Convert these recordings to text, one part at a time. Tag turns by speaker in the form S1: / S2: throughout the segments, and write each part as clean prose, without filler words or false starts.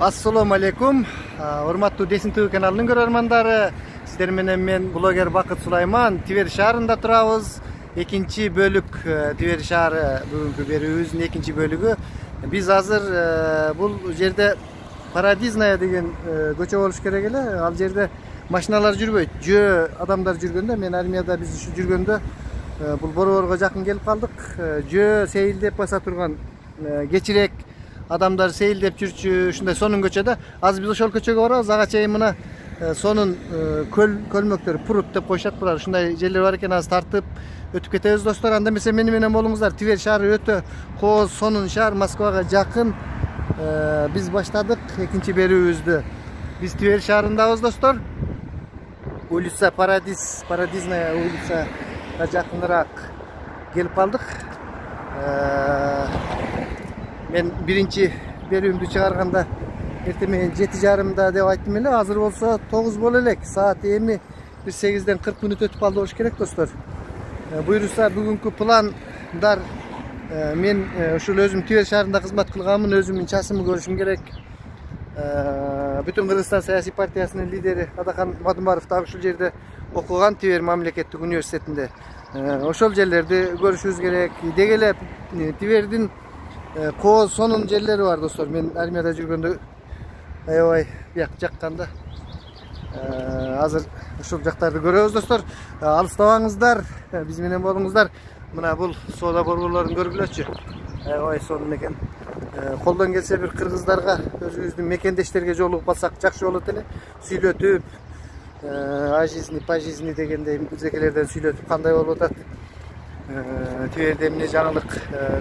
S1: Assalamu alaikum. Урматтуу Десин ТВ каналынын көрөрмандары. Сиздер менен мен блогер Бакыт Сулайман. Тивер шаарында турабыз. Экинчи бөлүк Тивер шаары бүгүнкү берүүбүздүн экинчи бөлүгү. Биз азыр бул жерде Парадизная деген көчө болуш керек эле. Ал жерде машиналар жүрбөйт. Жөө адамдар жүргөндө, мен армияда биз ушу жүргөндө бул борборго жакын келип калдык. Жөө сейилдеп баса турган кечирээк адамдар сейилдеп жүрчү, ушундай сонун көчөдө. Азыр биз ошол көчөгө барабыз. Ага чейин мына сонун көлмөктөр, пруд деп коюшат булар. Ушундай жерлер бар экен, азыр тартып өтүп кетебиз достор. Анда эмесе мени менен болуңуздар. Тивер шаары өтө кооз, сонун шаар, Москвага жакын. Биз баштадык экинчи берүүбүздү. Биз Тивер шаарындабыз достор. Улица Парадизная улицага жакыныраак келип калдык. Мен биринчи берүүмдү чыгарганда эртең 7:30 деп айттым эле. Азыр болсо 9 боло элек. Саат эми 8-ден 40 мүнөт өтүп калды болуш керек достор. Буйруса бүгүнкү пландар мен ушул өзүм Тивер шаарында кызмат кылганмын, өзүмдүн часымды көрүшүм керек. Бүтүн Кыргызстан саясий партиясынын лидери Адахан Мадумаров да ушул жерде окуган, Тивер мамлекеттик университетинде. Ошол жерлерди көрүшүбүз керек. Деги эле Тивердин кооз, сонун жерлери бар достор. Мен армияда жүргөндө аябай бияк жакканда азыр ушул жактарды көрөбүз достор. Алыстабаңыздар, биз менен болуңуздар. Мына бул соода борборлорун көргүлөчү. Аябай сонун экен. Колдон келсе бир кыргыздарга, өзүбүздүн мекендештерге жолугуп калсак жакшы болот эле. Сүйлөтүп, пажизни дегендей бизекелерден сүйлөтүп кандай болуп атат. Тиверде эмне жаңылык?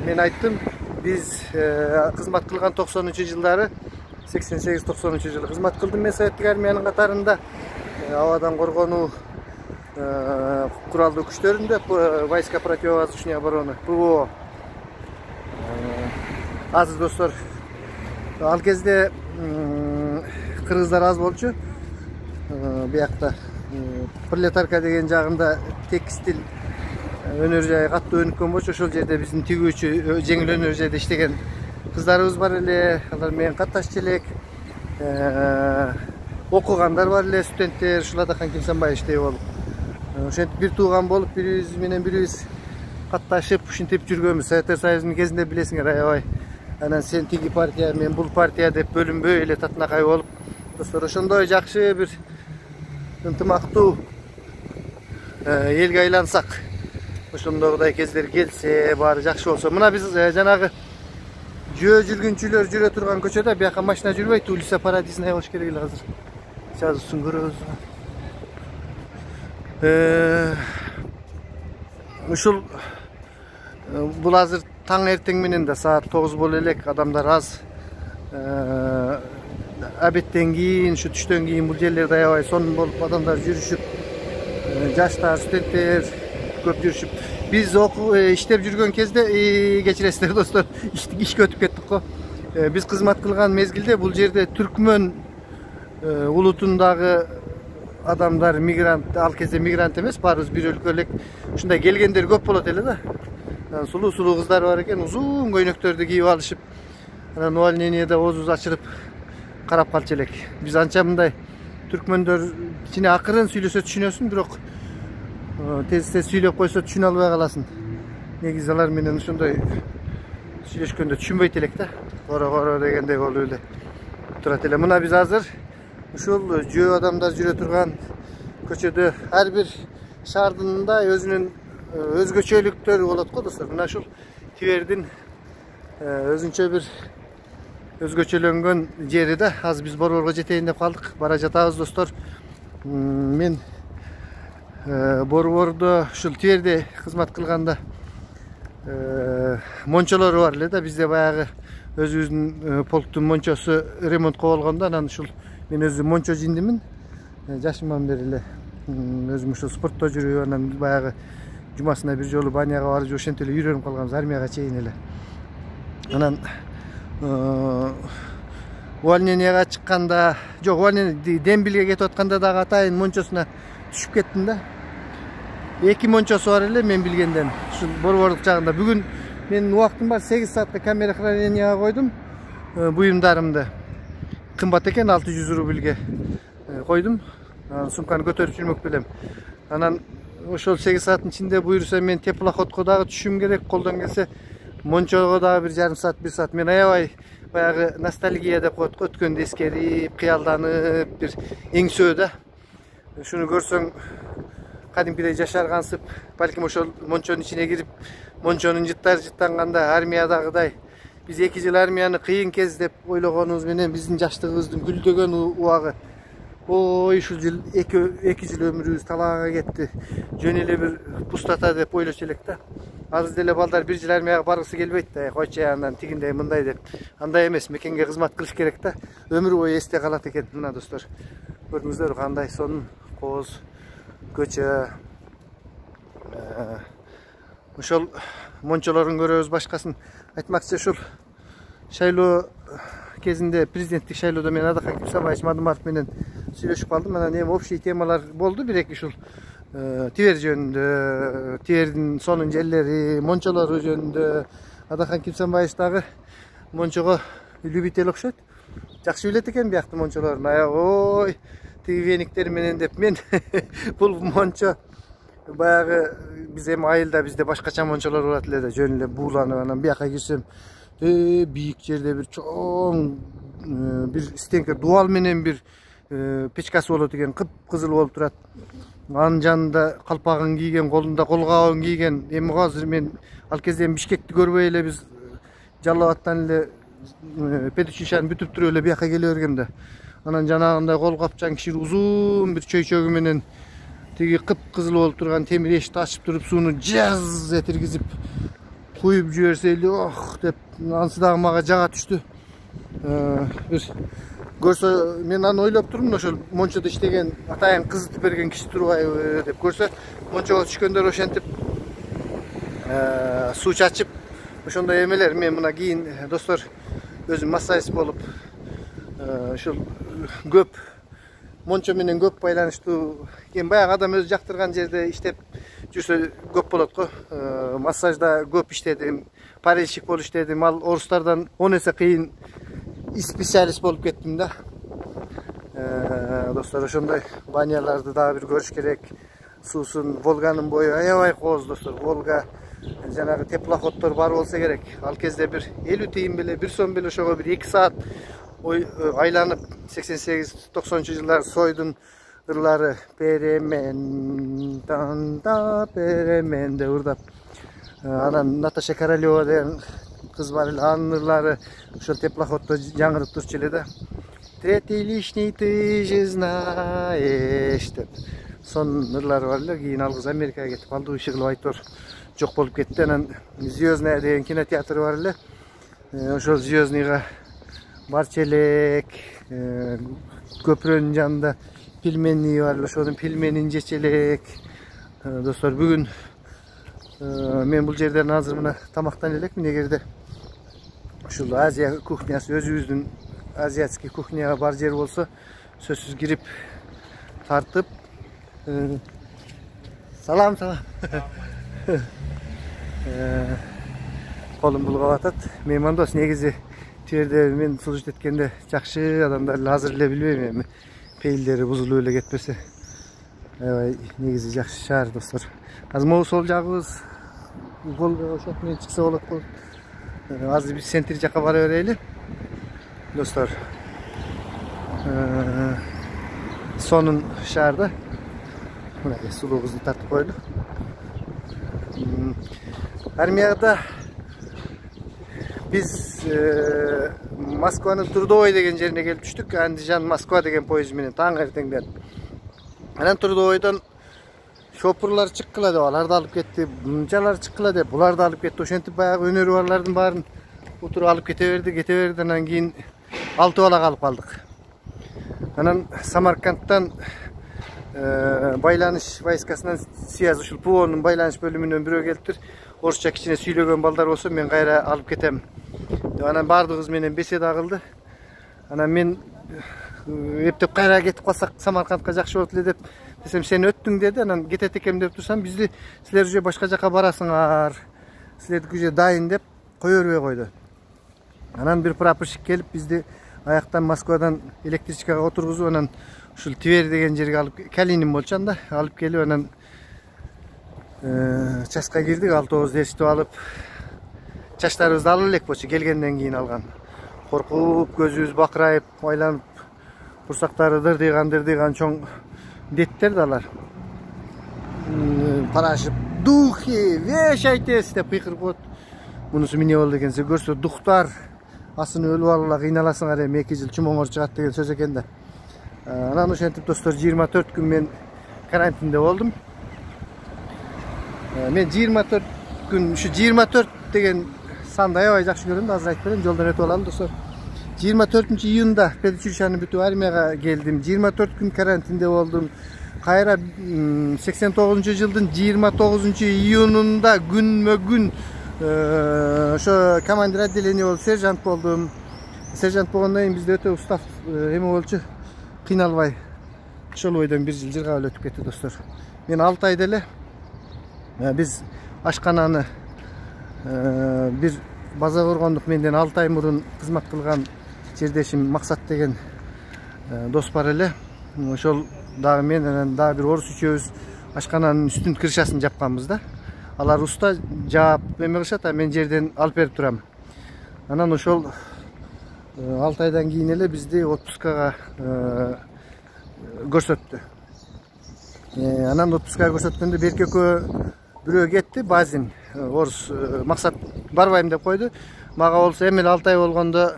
S1: Мен айттым, биз кызмат кылган 90-жылдары, 88-90 кызмат кылдым мен Советтик армиянын катарында. Абадан коргонуу куралдуу күчтөрүндө, войска противовоздушной обороны, ПВО. Азыр достор, ал кезде кыргыздар аз болчу. Биякта Пролетарка деген жагында текстил өнөр жайы катуу өнүккөн болчу. Ошол жерде биздин тигүүчү, жеңил өнөр жайда иштеген кыздарыбыз бар эле. Алар менен катташчу элек. Окугандар бар эле, студенттер, ушул Адахан Кимсанбаевичтей болуп. Ошентип бир тууган болуп, бирибиз менен бирибиз катташып, ушинтип жүргөнбүз. Советтер Союзунун кезинде билесиңер, аябай. Анан сен тиги партия, мен бул партия деп бөлүнбөй эле татынакай болуп. Достор, ошондой жакшы бир ынтымактуу элге айлансак, ошондогудай кездер келсе, баары жакшы болсо. Мына биз жанагы жөө жүргүнчүлөр жүрө турган көчөдө, бияка машина жүрбөйт. Улица Парадизная болуш керек эле азыр. Жазуусун көрөбүз. Ушул бул азыр таң эртең менен да саат 9 боло элек, адамдар аз. Абеттен кийин, ушу түштөн кийин бул жерлерде аябай сонун болуп адамдар жүрүшүп, жаштар, студенттер көп жүрүшүп. Биз иштеп жүргөн кезде, кечиресиздер достор, ишке өтүп кеттик го. Биз кызмат кылган мезгилде бул жерде түркмөн улутундагы адамдар, мигрант, ал кезде мигрант эмес, баарыбыз бир өлкө элек. Ушундай келгендер көп болот эле да. Сулуу кыздар бар экен, узун көйнөктөрдү кийип алышып, анан увольнениеде оозубуз ачылып карап калчу элек. Биз анча мындай түркмөндөр кичине акырын сүйлөсө түшүнөсүң, бирок тез сүйлөп койсо түшүнө албай каласың. Негизи алар менен ошондой сүйлөшкөндө түшүнбөйт элек да. Коро дегендей болуп эле турат эле. Мына биз азыр ушул жөө адамдар жүрө турган көчөдө, ар бир шаардын да өзүнүн өзгөчөлүктөрү болот го достор. Мына ушул Тивердин өзүнчө бир өзгөчөлөнгөн жери да. Азыр биз борборго жетейин деп калдык. Бара жатабыз достор. Мен борбордо ушул Тиверде кызмат кылганда мончолору бар эле да. Бизде баягы өзүбүздүн полктун мончосу ремонтко болгондо, анан ушул мен өзүм мончо жиндимин. Жашыман бери эле өзүм ушул спортто жүрүп, анан баягы жумасына бир жолу баняга барып, ошентип эле үйрөнүп калганбыз армияга чейин эле. Анан увольненияга чыкканда, жок, увольнение дембилге кетип атканда дагы атайын мончосуна түшүп кеттим да. Эки мончосу бар эле мен билгенден. Ушул борборлук жагында бүгүн менин убактым бар, 8 саатка камера храненияга койдум буюмдарымды. kımbat eken 600 rubilge koydum. Sumkаны көтөрүп жүрмөк белем. Анан ошол 8 сааттын ичинде буюрса мен теплоходко дагы түшүм керек. Колдон келсе Мончого дагы 1,5 саат 1 саат. Мен аябай баягы ностальгия деп коет, өткөндү эскерип, кыялданып, бир эңсөө да. Шуну көрсөң кадимкидей жашаргансып, балким ошол Мончонун ичине кирип, Мончонун жыттанганда армиядагыдай биз 2 жыл армияны кыйын кез деп ойлогонубуз менен биздин жаштыгыбыздын гүлдөгөн убагы. Ой, ушул жыл 2 жыл өмүрүбүз талаага кетти. Жөн эле бир пустота деп ойлочу элек да. Азыр деле балдар 1 жыл армияга баргысы келбейт да. Койчу андан тигиндей мындай деп. Андай эмес, мекенге кызмат кылыш керек да. Өмүр бою эсте калат экен. Мына достор, көрдүңүздөр кандай сонун кооз көчө. Ошол Мончолорун көрөбүз, башкасын айтмакчы. Ушул шайлоо кезинде, президенттик шайлоодо мен Адакан Кимсанбаевич Мадымаров менен сүйлөшүп калдым. Анан эми общий темалар болду, бир-эки ушул Тивер жөнүндө, Тивердин сонун жерлери, Мончолору жөнүндө. Адакан Кимсанбаевич дагы Мончого любитель окшойт. Жакшы билет экен биякты Мончолорун. Ой, тиги вениктер менен деп мен бул Мончо баягы биз эми айылда бизде башкача Мончолор болот эле да, жөн эле бууланып. Анан бияка кирсем бийик жерде бир чоң бир стенка дуал менен бир печкасы болот экен, кып-кызыл болуп турат. Анын жанында калпагын кийген, колунда колгабын кийген. Эми азыр мен ал кезде Бишкекти көрбөй эле биз Жалал Абадтан эле Петучишаны бүтүп туруп эле бияка келе бергем да. Анан жанагындай кол капчан киши узун бир чөйчөгү менен тиги кып-кызыл болуп турган темир эшикти ачып туруп сууну жаз этиргизип куюп жиберсе эле ох деп анысы дагы мага жага түштү. Бир көрсө мен аны ойлоп турмун, ошол Мончодо иштеген атайын кызытып берген киши турбайбы деп. Көрсө Мончого түшкөндөр ошентип суу чачып ошондой эмелер. Мен мына кийин достор өзүм массажист болуп ушул көп Мончо менен көп байланыштуу. Эми баягы адам өзү жактырган жерде иштеп жүрсө көп болот го. Массажда көп иштедим, парильщик болуп иштедим. Ал орустардан 10 эсе кыйын специалист болуп кеттим да. Достор, ошондой баняларды дагы бир көрүш керек. Суусун, Волганын бою аябай кооз достор. Волга жанагы теплоходдор бар болсо керек. Ал кезде бир 50 тыйын беле, 1 сом беле ошого бир 2 саат айланып 88-90 жылдар сойдун ырлары перемен танда перемен деп ырдап. Анан Наташа Королева деген кыз бар эле, анын ырлары ошол теплоходдо жаңырып турчу эле да. Третий лишний ты же знаешь деп. Сонун ырлары бар эле. Кийин ал кыз Америкага кетип калды, иши кылып айтор жок болуп кетти. Анан Звездная деген кинотеатр бар эле. Ошол Звездныйга барчу элек, көпүрөнүн жанында пельмени бар эле, ошонун пельменин жече элек. Достор, бүгүн мен бул жерден азыр мына тамактан элекмин. Эгерде ушул Азия кухнясы, өзүбүздүн азиатский кухняга бар жер болсо, сөзсүз кирип тартып салам колум булгап атат. Меймандос негизи Тиверде мен служить эткенде жакшы адамдар азыр эле билбейм, эми пейилдери бузулуп эле кетпесе. Аябай негизи жакшы шаар достор. Азыр могу сол жагыбыз Волга ошол менен чыкса болот го. Азыр биз центр жака бара берели достор. Сонун шаарда мына сулуубузду тартып койлу. Армияда биз Москванын Трудовой деген жерине келип түштүк. Андижан Москва деген поезд менен таң эртеңден. Анан Трудовойдон шопурлар чыккыла деп аларды алып кетти, мынчалар чыккыла деп буларды алып кетти. Ошентип баягы өнөрү барлардын баарын утуруп алып кете берди. Анан кийин 6 бала калып калдык. Анан Самаркандтан байланыш войскасынан связь, ушул ПВОнун байланыш бөлүмүнөн бирөө келиптир. Орусча кичине сүйлөгөн балдар болсо мен кайра алып кетем деп. Анан бардыгыбыз менен беседа кылды. Анан мен эптеп кайра кетип калсак Самаркандка жакшы болот эле деп десем, сен өттүң деди. Анан кетет экем деп турсам, бизди силер уже башка жака барасыңар, силердики уже дайын деп кое бербей койду. Анан бир прапорщик келип бизди аяктан Москвадан электричкага отургузуп анан ушул Твер деген жерге алып Калинин болчу анда алып келип анан чачка кирдик, алтыбызды эситип алып чачтарыбызды алып элек болчу, келгенден кийин алган. Коркуп, көзүбүз бакырайып, айланып, курсактары дырдыйган чоң деттерди алар. Парашып, духи, вешайтес деп кыйкырып коет. Мунусу эмне болду экенсе көрсө дуктар асын өлүп алыла кыйналасыңар эми 2 жыл чумоңор чыгат деген сөз экен да. Анан ошентип достор 24 күн мен карантинде болдум. Мен 24 күн, ушу 24 деген санды аябай жакшы көрөм, азыр айтып берем, жолдон өтүп алалы достор. 24-июнда предучилищаны бүтүп армияга келдим. 24 күн карантинде болдум. Кайра 89-жылдын 29-июнунда күнмө-күн ошо командир отделение болуп сержант болдум. Сержант болгондон кийин бизде өтө устав эме болчу, кыйналбай. Ошол бойдон 1 жыл жыргап өтүп кетти достор. Мен 6 айда эле биз ашкананы бир база коргондук менден 6 ай мурун кызмат кылган жердешим Максат деген дос бар эле. Ошол дагы мен анан дагы бир орус үчөөбүз ашкананын үстүн крышасын жапканбыз да. Алар уста жаап эме кылышат, а мен жерден алып берип турам. Анан ошол 6 айдан кийин эле бизди отпускага көрсөттү. Анан отпускага көрсөткөндө Берке экөө бирөө кетти, Базин, орус Максат барбайм деп койду. Мага болсо эми 6 ай болгондо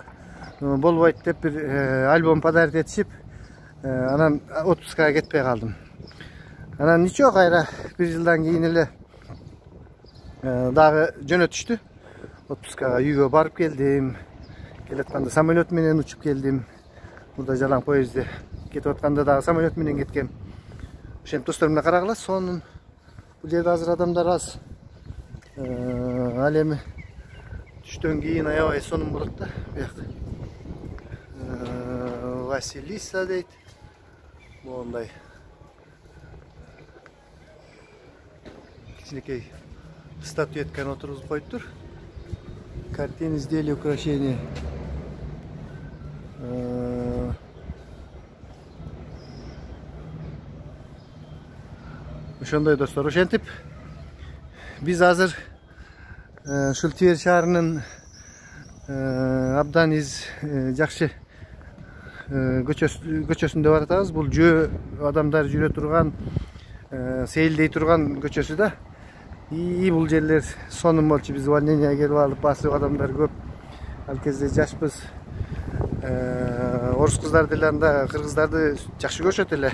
S1: болбойт деп бир альбом подарить этишип, анан отпускага кетпей калдым. Анан ничего, кайра 1 жылдан кийин эле дагы жөнөтүштү. Отпускага үйгө барып келдим. Келатканда самолет менен учуп келдим. Мурда жалаң поездде кетип атканда дагы самолет менен кеткем. Ошентип достор мына карагыла, сонун. Бул жерде азыр адамдар аз. Ал эми түштөн кийин аябай сонун болот да. Буяк Василиса дейт. Мондай кичинекей статуэтканы отургузуп коюптур. Картины, изделия, украшения. Ошондой достор. Ошентип биз азыр ушул Твер шаарынын абдан жакшы көчөсүндө баратабыз. Бул жөө адамдар жүрө турган, сейилдей турган көчөсү да. Бул жерлер сонун болчу. Биз увольнениеге келип алып басып адамдар көп. Ал кезде жашпыз. Орус кыздары деле анда кыргыздарды жакшы көрүшөт эле.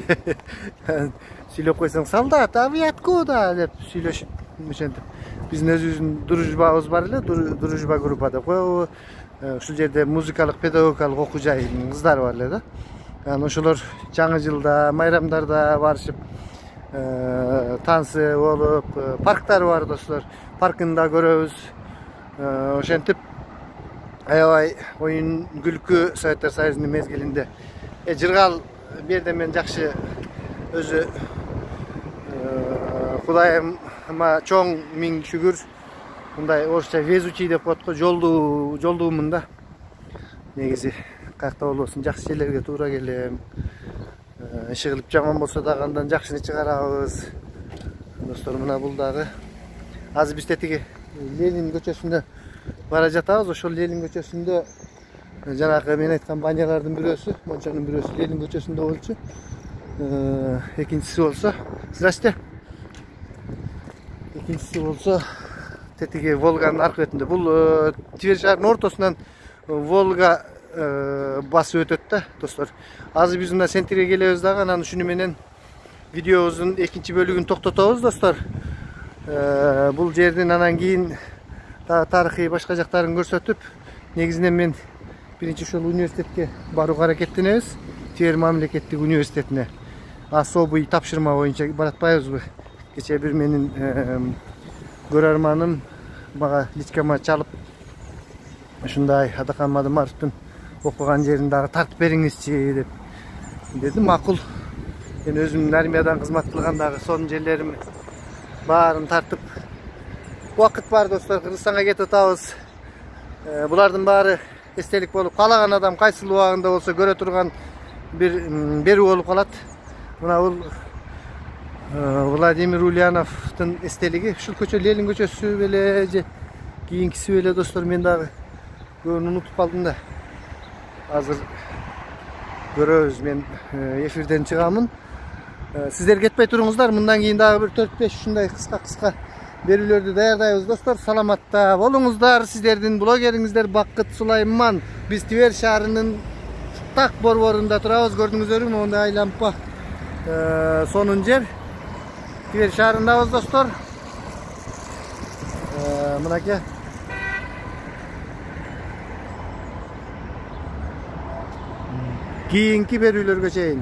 S1: Сүйлөп койсоң, солдат, а вы откуда деп сүйлөшүп, ошентип. Биздин өзүбүздүн дружбабыз бар эле, дружба группа деп коебу. Ушул жерде музыкалык, педагогикалык окуу жайдын кыздары бар эле да. Анан ошолор жаңы жылда, майрамдарда барышып, танцы болуп, парктар бар достор. Паркында көрөбүз. Ошентип аябай оюн күлкү Советтер Союзунун мезгилинде. Жыргал берде мен жакшы өзү Кудайыма чоң миң шүгүр. Мындай орусча везучий деп коет го, жолдуумун да. Негизи каякта болбосун жакшы жерлерге туура келем. Иши кылып жаман болсо дагы андан жакшыны чыгарабыз. Достор, мына бул дагы азыр биз тетиги Ленин көчөсүндө бара жатабыз. Ошол Ленин көчөсүндө жанагы мен айткан банялардын бирөөсү, мончанын бирөөсү Ленин көчөсүндө болчу. Экинчиси болсо, здрасте. Экинчиси болсо тетиги Волганын аркы бетинде. Бул Твер шаарынын ортосунан Волга басып өтөт да, достор. Азыр биз мына центрге келебиз дагы, анан ушуну менен видеобуздун экинчи бөлүгүн токтотобуз достор. Бул жердин анан кийин тарыхый башка жактарын көрсөтүп, негизинен мен биринчи ошол университетке барууга аракеттенебиз. Твер мамлекеттик университетине особый тапшырма боюнча баратпайбызбы? Кече бир менин көрөрманым мага личкама чалып, ушундай Адакан Мадымаровдун окуган жерин дагы тартып бериңизчи деп дедим. Макул. Мен өзүм армиядан кызмат кылгандагы сонун жерлерим баарын тартып. Убакыт бар достор, Кыргызстанга кетип атабыз. Булардын баары estelik bolup kalagan adam kayсы ubagында bolsa görө turgan bir berүү bolup kalat. Mına bul Vladimir Ulyanov'tun esteligi. Şu köçö Lenin köçösü bele je kийинкиси bele dostlar, men dagы көбүн унутуп калдым da. Azır görөбүz, men efirden çıgamın. Sizler ketpey turuңуздар. Mындан кийин dagы bir 4-5 ушундай кыска берүүлөрдү даярдайбыз достор. Саламатта болуңуздар. Сиздердин блогериңиздер Бакыт Сулайман. Биз Тивер шаарынын так борборунда турабыз. Көрдүңүздөрбү, мондай айлампа сонун жер. Тивер шаарындабыз достор. Мынакей кийинки берүүлөргө чейин